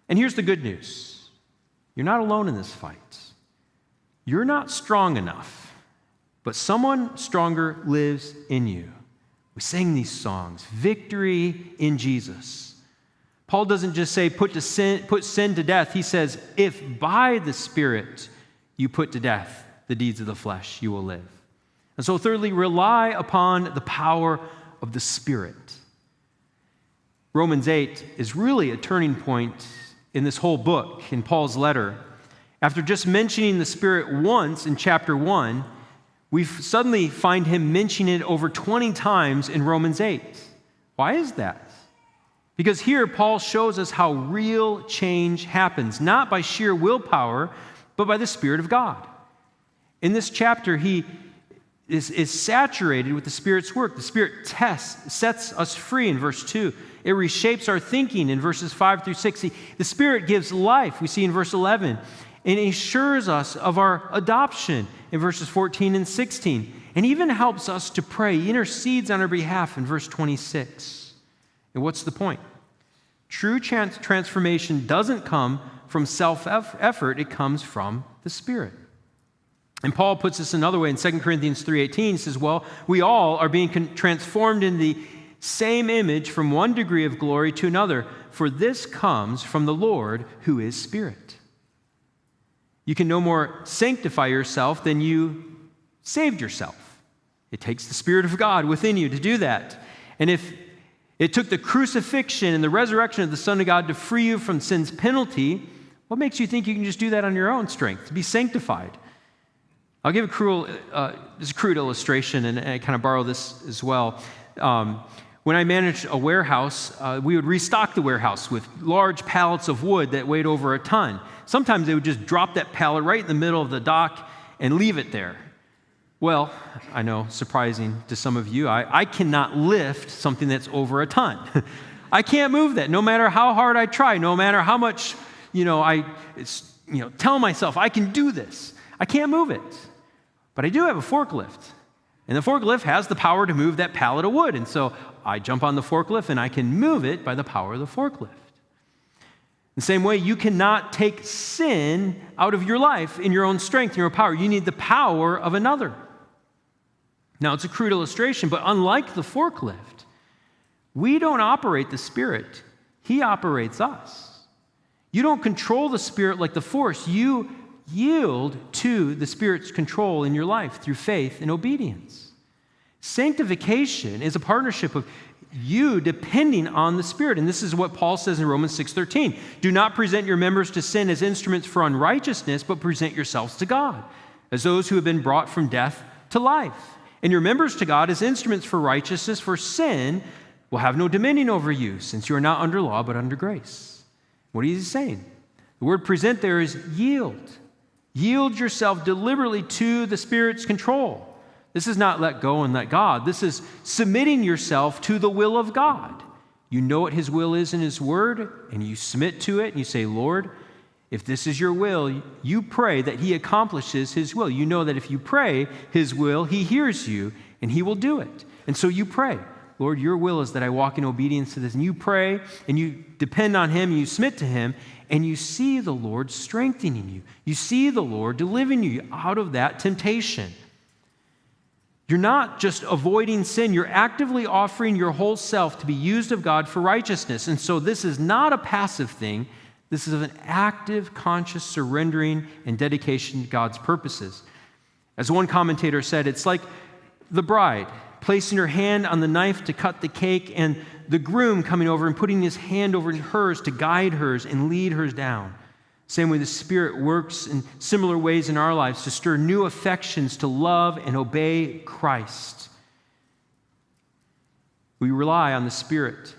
And here's the good news. You're not alone in this fight. You're not strong enough, but someone stronger lives in you. We sing these songs, victory in Jesus. Paul doesn't just say put sin to death. He says, if by the Spirit you put to death the deeds of the flesh, you will live. And so thirdly, rely upon the power of the Spirit. Romans 8 is really a turning point in this whole book, in Paul's letter. After just mentioning the Spirit once in chapter 1, we suddenly find him mentioning it over 20 times in Romans 8. Why is that? Because here Paul shows us how real change happens, not by sheer willpower, but by the Spirit of God. In this chapter, he is saturated with the Spirit's work. The Spirit sets us free in verse 2. It reshapes our thinking in verses 5 through 6. The Spirit gives life, we see in verse 11, and assures us of our adoption in verses 14 and 16, and even helps us to pray, intercedes on our behalf in verse 26. And what's the point? True transformation doesn't come from self-effort, it comes from the Spirit. And Paul puts this another way in 2 Corinthians 3:18. He says, well, we all are being transformed in the same image from one degree of glory to another, for this comes from the Lord who is Spirit. You can no more sanctify yourself than you saved yourself. It takes the Spirit of God within you to do that. And if it took the crucifixion and the resurrection of the Son of God to free you from sin's penalty, what makes you think you can just do that on your own strength, to be sanctified? I'll give a crude illustration, and I kind of borrow this as well. When I managed a warehouse, we would restock the warehouse with large pallets of wood that weighed over a ton. Sometimes they would just drop that pallet right in the middle of the dock and leave it there. Well, I know, surprising to some of you, I cannot lift something that's over a ton. I can't move that, no matter how hard I try, no matter how much, I tell myself I can do this. I can't move it. But I do have a forklift. And the forklift has the power to move that pallet of wood. And so I jump on the forklift and I can move it by the power of the forklift. The same way, you cannot take sin out of your life in your own strength, in your power. You need the power of another. Now, it's a crude illustration, but unlike the forklift, we don't operate the Spirit. He operates us. You don't control the Spirit like the force. You yield to the Spirit's control in your life through faith and obedience. Sanctification is a partnership of you depending on the Spirit. And this is what Paul says in Romans 6:13. Do not present your members to sin as instruments for unrighteousness, but present yourselves to God as those who have been brought from death to life. And your members to God as instruments for righteousness, for sin will have no dominion over you, since you are not under law, but under grace. What is he saying? The word present there is yield. Yield yourself deliberately to the Spirit's control. This is not let go and let God. This is submitting yourself to the will of God. You know what his will is in his word, and you submit to it, and you say, Lord, if this is your will, you pray that he accomplishes his will. You know that if you pray his will, he hears you, and he will do it. And so you pray, Lord, your will is that I walk in obedience to this. And you pray, and you depend on him, and you submit to him, and you see the Lord strengthening you. You see the Lord delivering you out of that temptation. You're not just avoiding sin. You're actively offering your whole self to be used of God for righteousness. And so this is not a passive thing. This is an active, conscious surrendering and dedication to God's purposes. As one commentator said, it's like the bride placing her hand on the knife to cut the cake and the groom coming over and putting his hand over hers to guide hers and lead hers down. Same way the Spirit works in similar ways in our lives to stir new affections to love and obey Christ. We rely on the Spirit.